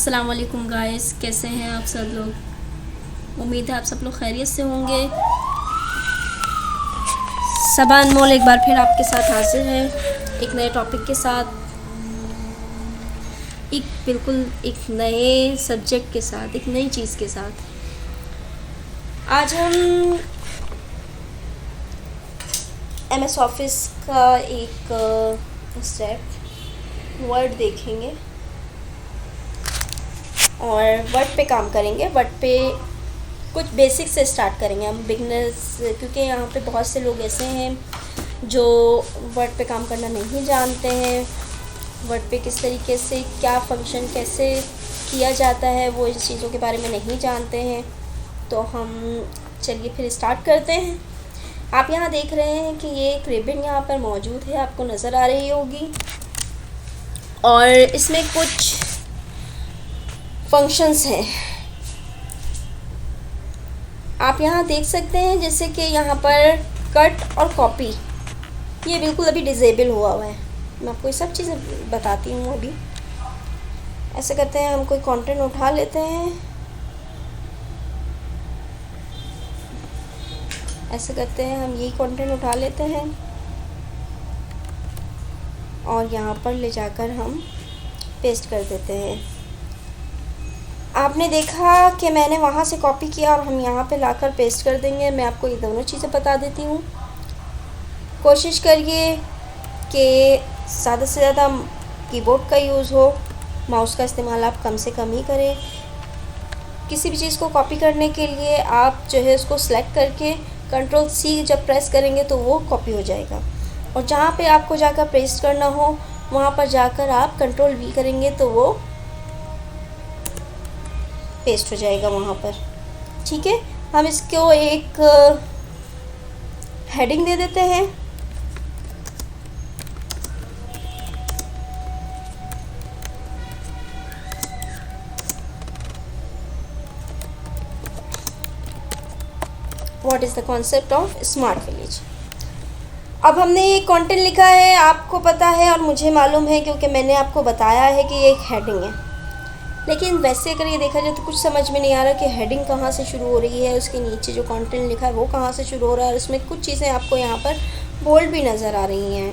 अस्सलाम वालेकुम गाइस, कैसे हैं आप सब लोग। उम्मीद है आप सब लोग खैरियत से होंगे। सबा अनमोल एक बार फिर आपके साथ हाजिर है एक नए टॉपिक के साथ, एक नए सब्जेक्ट के साथ, एक नई चीज़ के साथ। आज हम MS ऑफिस का एक स्टेप वर्ड देखेंगे और वर्ड पे काम करेंगे। वर्ड पे कुछ बेसिक से स्टार्ट करेंगे हम बिगनर्स, क्योंकि यहाँ पे बहुत से लोग ऐसे हैं जो वर्ड पे काम करना नहीं जानते हैं। वर्ड पे किस तरीके से क्या फंक्शन कैसे किया जाता है वो इस चीज़ों के बारे में नहीं जानते हैं। तो हम चलिए फिर स्टार्ट करते हैं। आप यहाँ देख रहे हैं कि ये एक रिबन यहाँ पर मौजूद है, आपको नज़र आ रही होगी, और इसमें कुछ फंक्शंस हैं। आप यहाँ देख सकते हैं जैसे कि यहाँ पर कट और कॉपी, ये बिल्कुल अभी डिसेबल हुआ है। मैं आपको ये सब चीज़ें बताती हूँ। अभी ऐसे करते हैं, हम कोई कंटेंट उठा लेते हैं, ऐसे करते हैं, हम यही कंटेंट उठा लेते हैं और यहाँ पर ले जाकर हम पेस्ट कर देते हैं। आपने देखा कि मैंने वहाँ से कॉपी किया और हम यहाँ पे लाकर पेस्ट कर देंगे। मैं आपको ये दोनों चीज़ें बता देती हूँ। कोशिश करिए कि ज़्यादा से ज़्यादा कीबोर्ड का यूज़ हो, माउस का इस्तेमाल आप कम से कम ही करें। किसी भी चीज़ को कॉपी करने के लिए आप जो है उसको सेलेक्ट करके Ctrl+C जब प्रेस करेंगे तो वो कॉपी हो जाएगा, और जहाँ पे आपको जाकर पेस्ट करना हो वहाँ पर जाकर आप Ctrl+V करेंगे तो वो पेस्ट हो जाएगा वहाँ पर। ठीक है, हम इसको एक हेडिंग दे देते हैं। What is the concept of smart village. अब हमने ये कंटेंट लिखा है, आपको पता है और मुझे मालूम है क्योंकि मैंने आपको बताया है कि ये एक हेडिंग है। लेकिन वैसे अगर ये देखा जाए तो कुछ समझ में नहीं आ रहा कि हेडिंग कहाँ से शुरू हो रही है, उसके नीचे जो कंटेंट लिखा है वो कहाँ से शुरू हो रहा है, और उसमें कुछ चीज़ें आपको यहाँ पर बोल्ड भी नज़र आ रही हैं,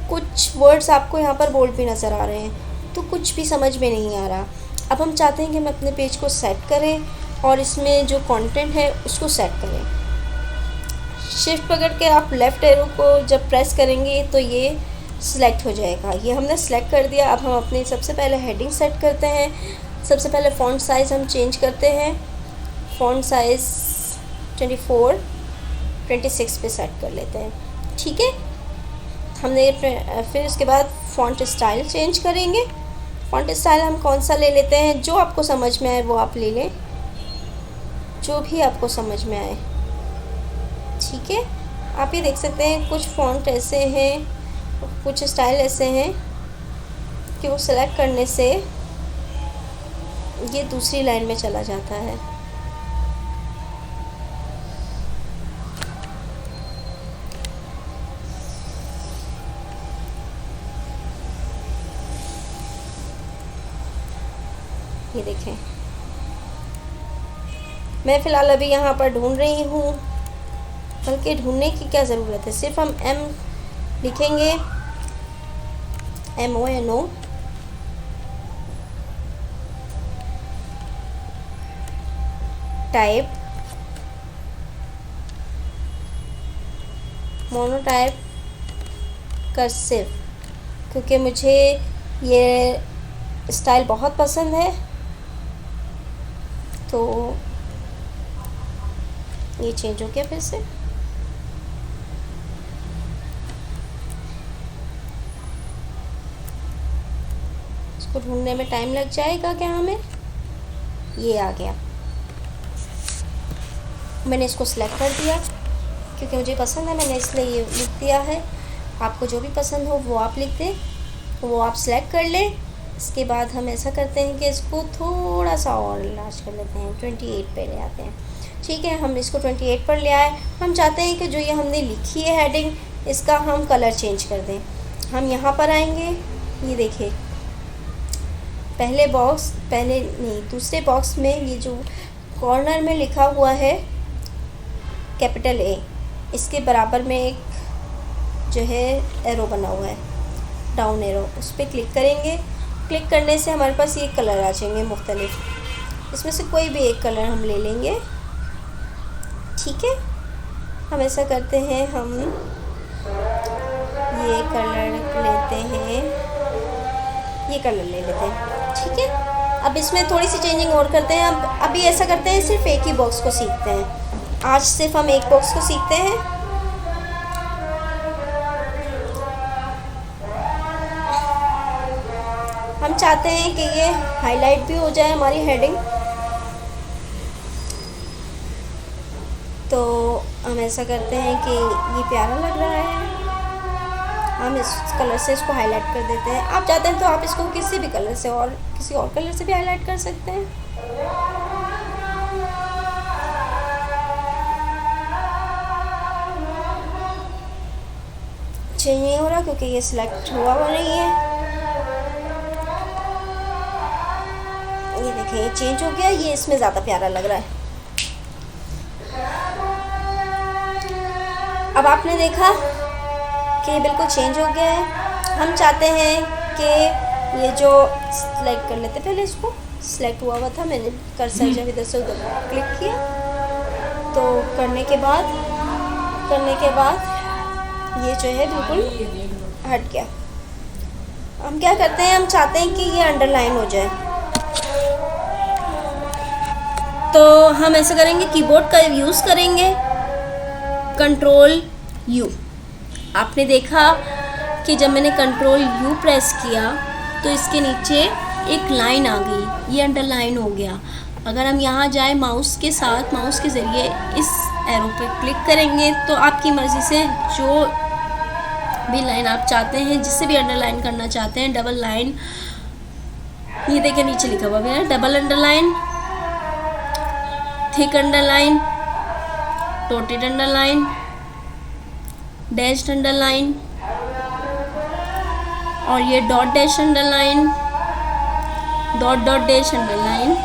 कुछ वर्ड्स आपको यहाँ पर बोल्ड भी नज़र आ रहे हैं, तो कुछ भी समझ में नहीं आ रहा। अब हम चाहते हैं कि हम अपने पेज को सेट करें और इसमें जो कंटेंट है उसको सेट करें। शिफ्ट पकड़ के आप लेफ़्ट एरो को जब प्रेस करेंगे तो ये सिलेक्ट हो जाएगा। ये हमने सेलेक्ट कर दिया। अब हम अपने सबसे पहले हेडिंग सेट करते हैं। सबसे पहले फ़ॉन्ट साइज़ हम चेंज करते हैं। फ़ॉन्ट साइज़ 24, 26 पे सेट कर लेते हैं। ठीक है, हमने फिर उसके बाद फ़ॉन्ट स्टाइल चेंज करेंगे। फ़ॉन्ट स्टाइल हम कौन सा ले लेते हैं, जो आपको समझ में आए वो आप ले लें, जो भी आपको समझ में आए। ठीक है, आप ये देख सकते हैं कुछ फ़ॉन्ट ऐसे हैं, कुछ स्टाइल ऐसे हैं कि वो सेलेक्ट करने से ये दूसरी लाइन में चला जाता है। ये देखें, मैं फ़िलहाल अभी यहाँ पर ढूंढ रही हूँ, बल्कि ढूंढने की क्या ज़रूरत है, सिर्फ हम M लिखेंगे, MONO, टाइप, मोनोटाइप, कर्सिव, क्योंकि मुझे ये स्टाइल बहुत पसंद है तो ये चेंज हो गया फिर से। इसको ढूंढने में टाइम लग जाएगा क्या हमें। ये आ गया, मैंने इसको सिलेक्ट कर दिया क्योंकि मुझे पसंद है, मैंने इसलिए ये लिख दिया है। आपको जो भी पसंद हो वो आप लिख दें, वो आप सिलेक्ट कर लें। इसके बाद हम ऐसा करते हैं कि इसको थोड़ा सा और लार्ज कर लेते हैं, 28 पे ले आते हैं। ठीक है, हम इसको 28 पर ले आए। हम चाहते हैं कि जो ये हमने लिखी है हेडिंग, इसका हम कलर चेंज कर दें। हम यहाँ पर आएंगे, ये देखिए दूसरे बॉक्स में ये जो कॉर्नर में लिखा हुआ है कैपिटल ए, इसके बराबर में एक जो है एरो बना हुआ है, डाउन एरो, उस पर क्लिक करेंगे। क्लिक करने से हमारे पास ये कलर आ जाएंगे मुख्तलिफ, इसमें से कोई भी एक कलर हम ले लेंगे। ठीक है, हम ऐसा करते हैं, हम ये कलर लेते हैं, ये कलर ले लेते हैं। ठीक है, अब इसमें थोड़ी सी चेंजिंग और करते हैं। अब अभी ऐसा करते हैं, सिर्फ एक ही बॉक्स को सीखते हैं। आज सिर्फ हम एक बॉक्स को सीखते हैं। हम चाहते हैं कि ये हाईलाइट भी हो जाए हमारी हेडिंग, तो हम ऐसा करते हैं कि ये प्यारा लग रहा है, हम इस कलर से इसको हाईलाइट कर देते हैं। आप चाहते हैं तो आप इसको किसी भी कलर से और किसी और कलर से भी हाईलाइट कर सकते हैं। चेंज नहीं हो रहा क्योंकि ये सिलेक्ट हुआ नहीं है। ये देखें, ये चेंज हो गया, ये इसमें ज़्यादा प्यारा लग रहा है। अब आपने देखा कि ये बिल्कुल चेंज हो गया है। हम चाहते हैं कि ये जो सिलेक्ट कर लेते, पहले इसको सिलेक्ट हुआ था, मैंने कर्सर जब इधर से उधर क्लिक किया तो करने के बाद ये जो है बिल्कुल हट गया। हम क्या करते हैं, हम चाहते हैं कि ये अंडरलाइन हो जाए, तो हम ऐसा करेंगे, कीबोर्ड का यूज़ करेंगे, कंट्रोल यू। आपने देखा कि जब मैंने कंट्रोल यू प्रेस किया तो इसके नीचे एक लाइन आ गई, ये अंडरलाइन हो गया। अगर हम यहाँ जाए माउस के साथ, माउस के ज़रिए इस एरो पे क्लिक करेंगे तो आपकी मर्ज़ी से जो भी लाइन आप चाहते हैं, जिससे भी अंडरलाइन करना चाहते हैं, डबल लाइन, ये देखिए नीचे लिखा हुआ है double underline, thick underline, dotted underline, dashed underline, और ये dot dash underline, dot dot dash underline,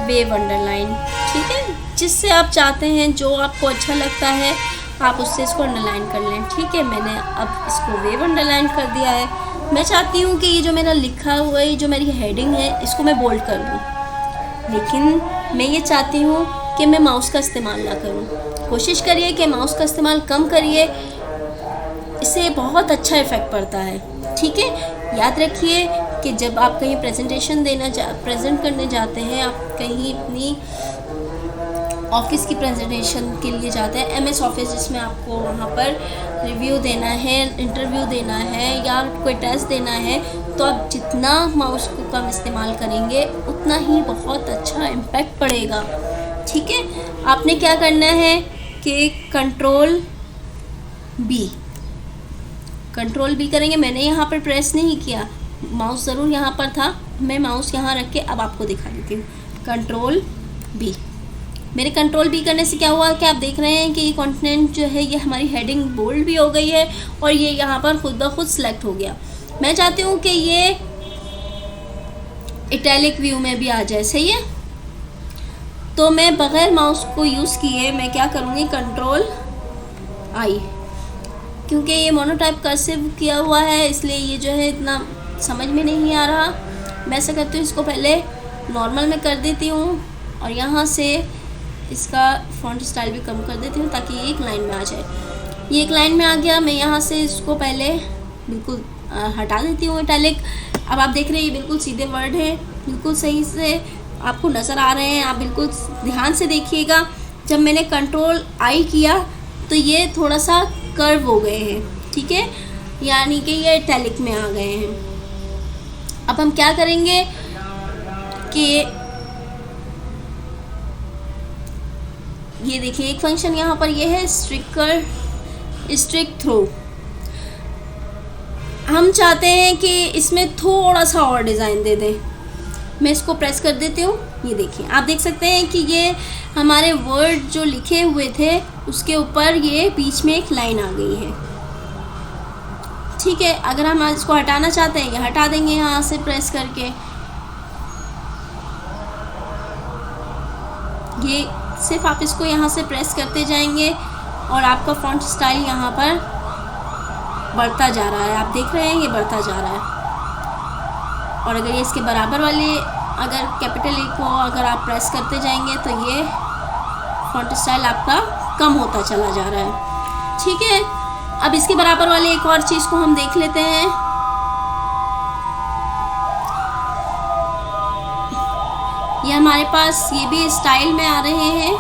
wave underline. ठीक है, जिससे आप चाहते हैं, जो आपको अच्छा लगता है, आप उससे इसको अंडरलाइन कर लें। ठीक है, मैंने अब इसको वेव अंडरलाइन कर दिया है। मैं चाहती हूँ कि ये जो मेरा लिखा हुआ है, जो मेरी हेडिंग है, इसको मैं बोल्ड कर दूँ, लेकिन मैं ये चाहती हूँ कि मैं माउस का इस्तेमाल ना करूँ। कोशिश करिए कि माउस का इस्तेमाल कम करिए, इससे बहुत अच्छा इफ़ेक्ट पड़ता है। ठीक है, याद रखिए कि जब आप कहीं प्रेजेंट करने जाते हैं, आप कहीं अपनी ऑफिस की प्रेजेंटेशन के लिए जाते हैं, MS ऑफिस, जिसमें आपको वहाँ पर रिव्यू देना है, इंटरव्यू देना है या कोई टेस्ट देना है, तो आप जितना माउस को कम इस्तेमाल करेंगे उतना ही बहुत अच्छा इम्पैक्ट पड़ेगा। ठीक है, आपने क्या करना है कि कंट्रोल बी करेंगे। मैंने यहाँ पर प्रेस नहीं किया, माउस ज़रूर यहाँ पर था, मैं माउस यहाँ रख के अब आपको दिखा देती हूँ। कंट्रोल बी, मेरे कंट्रोल बी करने से क्या हुआ कि आप देख रहे हैं कि ये कंटेंट जो है, ये हमारी हेडिंग बोल्ड भी हो गई है और ये यहाँ पर खुद ब खुद सिलेक्ट हो गया। मैं चाहती हूँ कि ये इटैलिक व्यू में भी आ जाए। सही है, तो मैं बग़ैर माउस को यूज़ किए मैं क्या करूँगी, कंट्रोल आई, क्योंकि ये मोनोटाइप कर्सिव किया हुआ है इसलिए ये जो है इतना समझ में नहीं आ रहा। मैं ऐसा करती हूँ, इसको पहले नॉर्मल में कर देती हूँ और यहाँ से इसका फ़ॉन्ट स्टाइल भी कम कर देती हूँ ताकि ये एक लाइन में आ जाए। ये एक लाइन में आ गया, मैं यहाँ से इसको पहले बिल्कुल हटा देती हूँ इटैलिक। अब आप देख रहे हैं ये बिल्कुल सीधे वर्ड है, बिल्कुल सही से आपको नज़र आ रहे हैं। आप बिल्कुल ध्यान से देखिएगा, जब मैंने कंट्रोल आई किया तो ये थोड़ा सा कर्व हो गए हैं। ठीक है, यानी कि ये इटैलिक में आ गए हैं। अब हम क्या करेंगे कि ये देखिए एक फंक्शन यहाँ पर ये है स्ट्रिक थ्रो। हम चाहते हैं कि इसमें थोड़ा सा और डिज़ाइन दे दें। मैं इसको प्रेस कर देती हूँ, ये देखिए आप देख सकते हैं कि ये हमारे वर्ड जो लिखे हुए थे उसके ऊपर ये बीच में एक लाइन आ गई है। ठीक है। अगर हम इसको हटाना चाहते हैं, ये हटा देंगे यहाँ से प्रेस करके। ये सिर्फ आप इसको यहाँ से प्रेस करते जाएंगे और आपका फॉन्ट स्टाइल यहाँ पर बढ़ता जा रहा है। आप देख रहे हैं ये बढ़ता जा रहा है। और अगर ये इसके बराबर वाले अगर कैपिटल ए को अगर आप प्रेस करते जाएंगे तो ये फॉन्ट स्टाइल आपका कम होता चला जा रहा है। ठीक है, अब इसके बराबर वाले एक और चीज़ को हम देख लेते हैं। ये हमारे पास ये भी स्टाइल में आ रहे हैं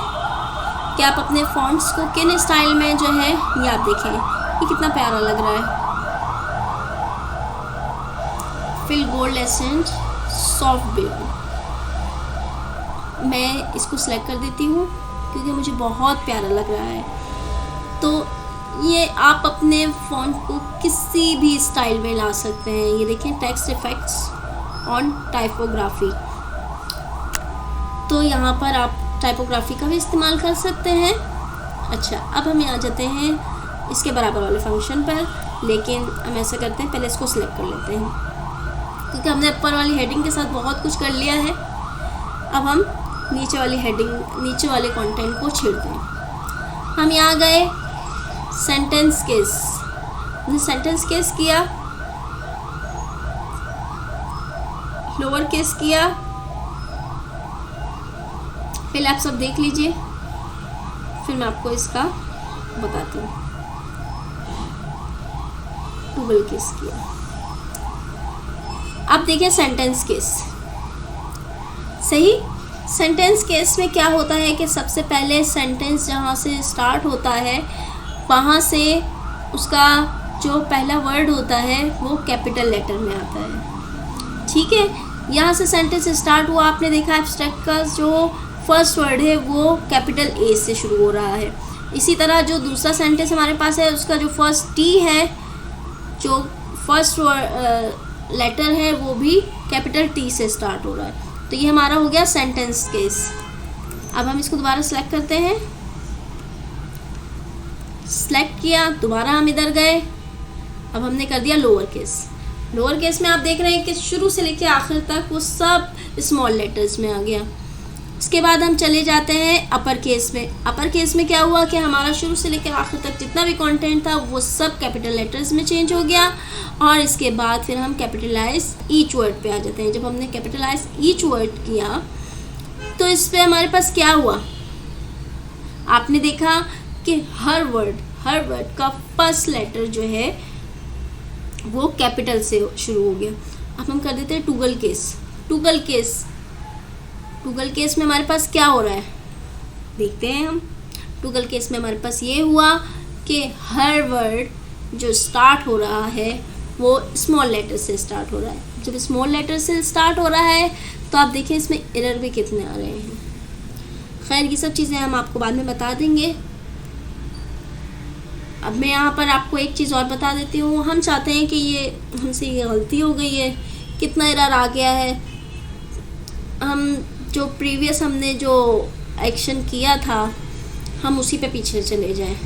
कि आप अपने फॉन्ट्स को किन स्टाइल में जो है ये आप देखें, ये कितना प्यारा लग रहा है। Fill gold accent soft blue, मैं इसको सिलेक्ट कर देती हूँ क्योंकि मुझे बहुत प्यारा लग रहा है। तो ये आप अपने फॉन्ट को किसी भी स्टाइल में ला सकते हैं। ये देखें, टेक्स्ट इफेक्ट्स ऑन टाइपोग्राफी, तो यहाँ पर आप टाइपोग्राफी का भी इस्तेमाल कर सकते हैं। अच्छा, अब हम यहाँ जाते हैं इसके बराबर वाले फंक्शन पर, लेकिन हम ऐसा करते हैं, पहले इसको सिलेक्ट कर लेते हैं क्योंकि हमने ऊपर वाली हेडिंग के साथ बहुत कुछ कर लिया है। अब हम नीचे वाली हेडिंग, नीचे वाले कंटेंट को छेड़ते हैं। हम यहाँ गए सेंटेंस केस, हमने सेंटेंस केस किया, लोअर केस किया। पहले आप सब देख लीजिए, फिर मैं आपको इसका बताती हूँ। डबल केस किया। अब देखिए सेंटेंस केस, सही। सेंटेंस केस में क्या होता है कि सबसे पहले सेंटेंस जहाँ से स्टार्ट होता है वहाँ से उसका जो पहला वर्ड होता है वो कैपिटल लेटर में आता है। ठीक है, यहाँ से सेंटेंस स्टार्ट हुआ, आपने देखा एब्स्ट्रैक्ट का जो फर्स्ट वर्ड है वो कैपिटल ए से शुरू हो रहा है। इसी तरह जो दूसरा सेंटेंस हमारे पास है उसका जो फर्स्ट टी है, जो फर्स्ट लेटर है वो भी कैपिटल टी से स्टार्ट हो रहा है। तो ये हमारा हो गया सेंटेंस केस। अब हम इसको दोबारा सेलेक्ट करते हैं, सेलेक्ट किया, दोबारा हम इधर गए, अब हमने कर दिया लोअर केस। लोअर केस में आप देख रहे हैं कि शुरू से लेकर आखिर तक वो सब स्मॉल लेटर्स में आ गया। इसके बाद हम चले जाते हैं अपर केस में। अपर केस में क्या हुआ कि हमारा शुरू से लेकर आखिर तक जितना भी कंटेंट था वो सब कैपिटल लेटर्स में चेंज हो गया। और इसके बाद फिर हम कैपिटलाइज ईच वर्ड पे आ जाते हैं। जब हमने कैपिटलाइज ईच वर्ड किया तो इस पे हमारे पास क्या हुआ, आपने देखा कि हर वर्ड का फर्स्ट लेटर जो है वो कैपिटल से शुरू हो गया। अब हम कर देते हैं टूगल केस। टूगल केस में हमारे पास क्या हो रहा है देखते हैं हम। टूगल केस में हमारे पास ये हुआ कि हर वर्ड जो स्टार्ट हो रहा है वो स्मॉल लेटर से स्टार्ट हो रहा है। जब स्मॉल लेटर से स्टार्ट हो रहा है तो आप देखें इसमें एरर भी कितने आ रहे हैं। खैर ये सब चीज़ें हम आपको बाद में बता देंगे। अब मैं यहाँ पर आपको एक चीज़ और बता देती हूँ। हम चाहते हैं कि ये हमसे ये गलती हो गई है, कितना एरर आ गया है। हम जो प्रीवियस हमने जो एक्शन किया था हम उसी पे पीछे चले जाएं,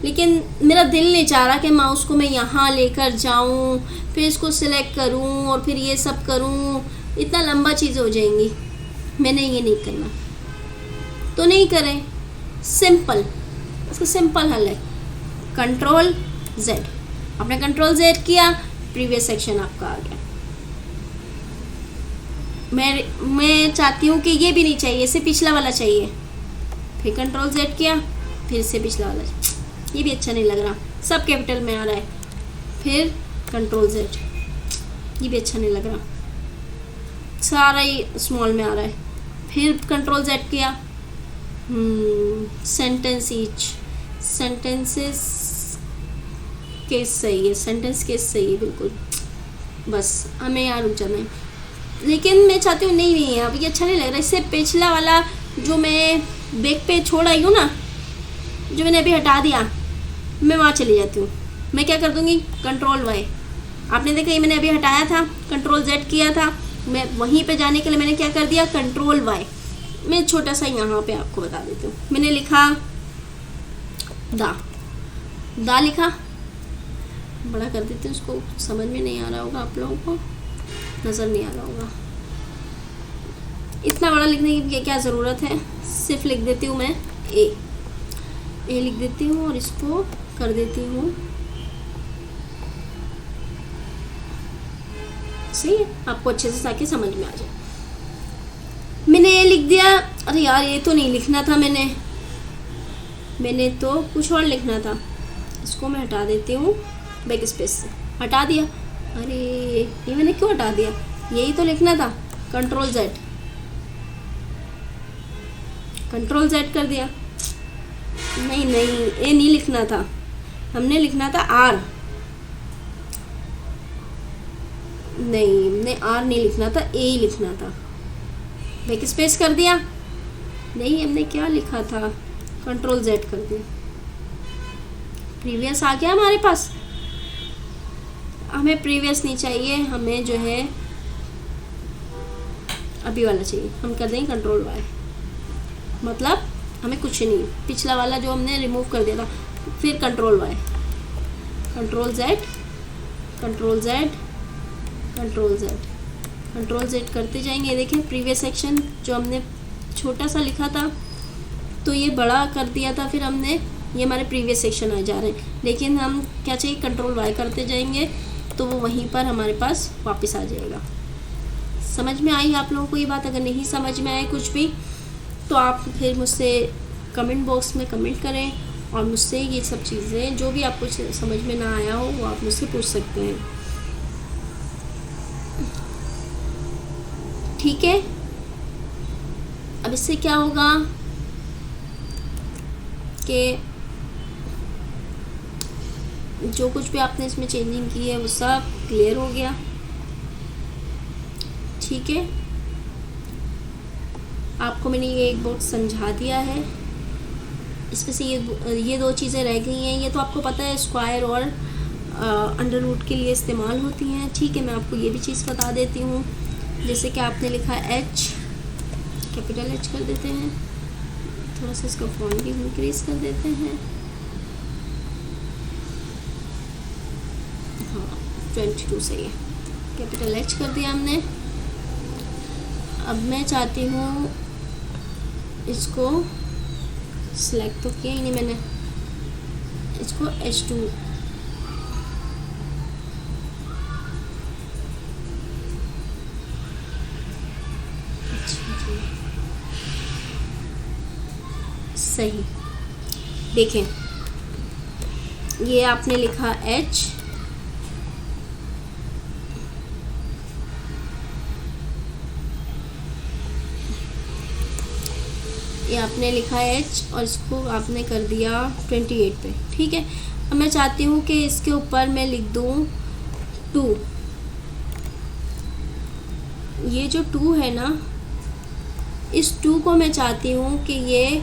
लेकिन मेरा दिल नहीं चाह रहा कि माउस को मैं यहाँ लेकर जाऊँ, फिर इसको सिलेक्ट करूँ और फिर ये सब करूँ, इतना लंबा चीज़ हो जाएंगी। मैंने ये नहीं करना, तो नहीं करें। सिंपल, इसका सिंपल हल है कंट्रोल Z। आपने कंट्रोल Z किया, प्रीवियस सेक्शन आपका आ गया। मैं चाहती हूँ कि ये भी नहीं चाहिए, इसे पिछला वाला चाहिए। फिर कंट्रोल Z किया, फिर इससे पिछला वाला, ये भी अच्छा नहीं लग रहा, सब कैपिटल में आ रहा है। फिर कंट्रोल Z, ये भी अच्छा नहीं लग रहा, सारा ही स्मॉल में आ रहा है। फिर कंट्रोल Z किया, सेंटेंस ईच, सेंटेंसेस केस सही है, सेंटेंस केस सही है बिल्कुल। बस हमें यहाँ रुक जाना है, लेकिन मैं चाहती हूँ नहीं अब ये अच्छा नहीं लग रहा। इससे पिछला वाला जो मैं बैक पे छोड़ आई हूँ ना, जो मैंने अभी हटा दिया, मैं वहाँ चली जाती हूँ। मैं क्या कर दूँगी, कंट्रोल Y। आपने देखा ये मैंने अभी हटाया था, कंट्रोल Z किया था, मैं वहीं पे जाने के लिए मैंने क्या कर दिया, कंट्रोल Y। मैं छोटा सा यहाँ पे आपको बता देती हूँ। मैंने लिखा दा लिखा, बड़ा कर देते हैं, उसको समझ में नहीं आ रहा होगा, आप लोगों को नज़र नहीं आ रहा होगा। इतना बड़ा लिखने की क्या ज़रूरत है, सिर्फ लिख देती हूँ मैं ए लिख देती हूँ और इसको कर देती हूँ। सही है, आपको अच्छे से ताकि समझ में आ जाए। मैंने ए लिख दिया, अरे यार ये तो नहीं लिखना था, मैंने तो कुछ और लिखना था। इसको मैं हटा देती हूँ बैक स्पेस से, हटा दिया। अरे ये मैंने क्यों हटा दिया, यही तो लिखना था। कंट्रोल जेड कर दिया। नहीं ए नहीं लिखना था, हमने लिखना था आर। नहीं, हमने आर नहीं लिखना था, ए ही लिखना था। बैक स्पेस कर दिया। नहीं, हमने क्या लिखा था, कंट्रोल जेड कर दिया। प्रीवियस आ गया हमारे पास। हमें प्रीवियस नहीं चाहिए, हमें जो है अभी वाला चाहिए। हम कर देंगे कंट्रोल वाई, मतलब हमें कुछ नहीं, पिछला वाला जो हमने रिमूव कर दिया था। फिर कंट्रोल वाई, कंट्रोल जेड करते जाएंगे। देखिए प्रीवियस सेक्शन जो हमने छोटा सा लिखा था तो ये बड़ा कर दिया था, फिर हमने ये हमारे प्रीवियस सेक्शन आ जा रहे हैं, लेकिन हम क्या चाहिए, कंट्रोल वाई करते जाएंगे तो वो वहीं पर हमारे पास वापस आ जाएगा। समझ में आई आप लोगों को ये बात? अगर नहीं समझ में आए कुछ भी तो आप फिर मुझसे कमेंट बॉक्स में कमेंट करें और मुझसे ये सब चीज़ें जो भी आपको समझ में ना आया हो वो आप मुझसे पूछ सकते हैं। ठीक है, अब इससे क्या होगा कि जो कुछ भी आपने इसमें चेंजिंग की है वो सब क्लियर हो गया। ठीक है, आपको मैंने ये एक बहुत समझा दिया है। इसमें से ये दो चीज़ें रह गई हैं। ये तो आपको पता है स्क्वायर और अंडर रूट के लिए इस्तेमाल होती हैं। ठीक है, मैं आपको ये भी चीज़ बता देती हूँ। जैसे कि आपने लिखा एच, कैपिटल एच कर देते हैं, थोड़ा सा इसका फॉन्ट भी इंक्रीज कर देते हैं। हाँ 22 सही है, कैपिटल एच कर दिया हमने। अब मैं चाहती हूँ इसको सिलेक्ट तो किया ही नहीं मैंने, इसको H2 सही। देखें ये आपने लिखा H, ये आपने लिखा H और इसको आपने कर दिया 28 पे। ठीक है, अब मैं चाहती हूँ कि इसके ऊपर मैं लिख दूँ 2। ये जो 2 है ना, इस 2 को मैं चाहती हूँ कि ये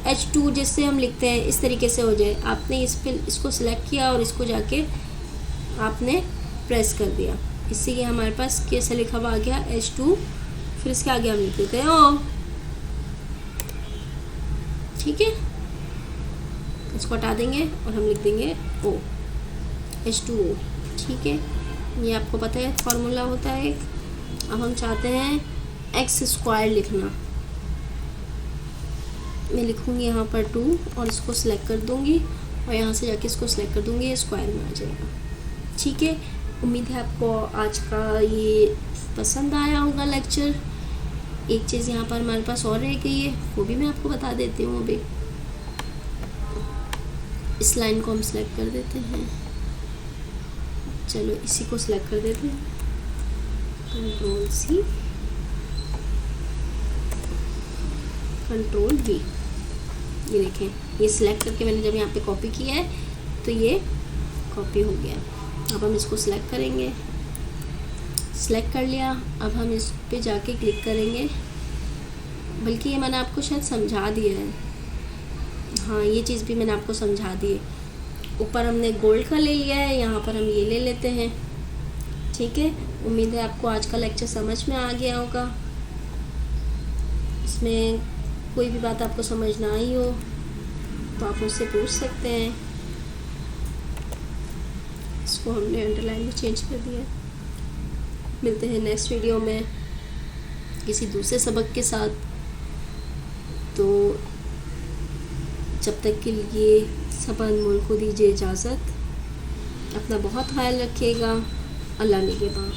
H2 जिससे हम लिखते हैं इस तरीके से हो जाए। आपने इस पे इसको सिलेक्ट किया और इसको जाके आपने प्रेस कर दिया, इससे ये हमारे पास कैसे लिखा हुआ आ गया H2। फिर इसके आगे हम लिख देते हैं O। ठीक है, इसको हटा देंगे और हम लिख देंगे O, H2O। ठीक है, ये आपको पता है फॉर्मूला होता है एक। अब हम चाहते हैं एक्स स्क्वायर लिखना। मैं लिखूँगी यहाँ पर 2 और इसको सिलेक्ट कर दूँगी और यहाँ से जाके इसको सिलेक्ट कर दूँगी, ये स्क्वायर में आ जाएगा। ठीक है, उम्मीद है आपको आज का ये पसंद आया होगा लेक्चर। एक चीज़ यहाँ पर हमारे पास और रह गई है, वो भी मैं आपको बता देती हूँ। अभी इस लाइन को हम सिलेक्ट कर देते हैं। चलो इसी को सिलेक्ट कर देते हैं, कंट्रोल C, कंट्रोल V। ये देखें, ये सिलेक्ट करके मैंने जब यहाँ पे कॉपी किया है तो ये कॉपी हो गया। अब हम इसको सिलेक्ट करेंगे, सिलेक्ट कर लिया। अब हम इस पे जाके क्लिक करेंगे, बल्कि ये मैंने आपको शायद समझा दिया है। हाँ, ये चीज़ भी मैंने आपको समझा दी है। ऊपर हमने गोल्ड का ले लिया है, यहाँ पर हम ये ले लेते हैं। ठीक है, उम्मीद है आपको आज का लेक्चर समझ में आ गया होगा। इसमें कोई भी बात आपको समझ ना आई हो तो आप मुझसे पूछ सकते हैं। इसको हमने अंडरलाइन में चेंज कर दिया है। मिलते हैं नेक्स्ट वीडियो में किसी दूसरे सबक के साथ। तो जब तक के लिए सब अनमोल को दीजिए इजाज़त। अपना बहुत ख्याल रखिएगा। अल्लाह निगहबान।